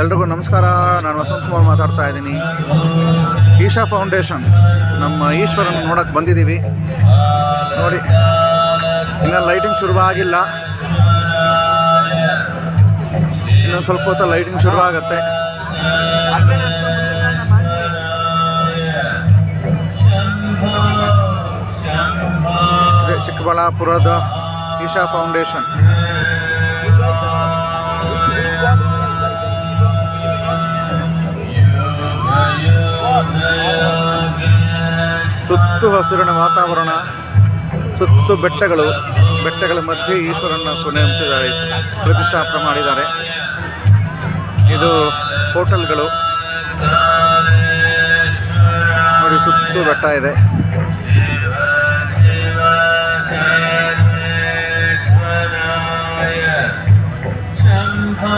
ಎಲ್ರಿಗೂ ನಮಸ್ಕಾರ. ನಾನು ವಸಂತ್ ಕುಮಾರ್ ಮಾತಾಡ್ತಾ ಇದ್ದೀನಿ. ಈಶಾ ಫೌಂಡೇಶನ್ ನಮ್ಮ ಈಶ್ವರನ ನೋಡೋಕ್ಕೆ ಬಂದಿದ್ದೀವಿ. ನೋಡಿ, ಇನ್ನೂ ಲೈಟಿಂಗ್ ಶುರುವಾಗಿಲ್ಲ. ಇನ್ನೊಂದು ಸ್ವಲ್ಪ ಹೊತ್ತು ಲೈಟಿಂಗ್ ಶುರುವಾಗುತ್ತೆ. ಚಿಕ್ಕಬಳ್ಳಾಪುರದ ಈಶಾ ಫೌಂಡೇಶನ್. ಸುತ್ತು ಹಸಿರಿನ ವಾತಾವರಣ, ಸುತ್ತು ಬೆಟ್ಟಗಳ ಮಧ್ಯೆ ಈಶ್ವರನ ಕೊನೆಯಿಸಿದ್ದಾರೆ, ಪ್ರತಿಷ್ಠಾಪನೆ ಮಾಡಿದ್ದಾರೆ. ಇದು ಹೋಟೆಲ್ಗಳು ನೋಡಿ, ಸುತ್ತು ಬೆಟ್ಟ ಇದೆ. ಶಂಭೋ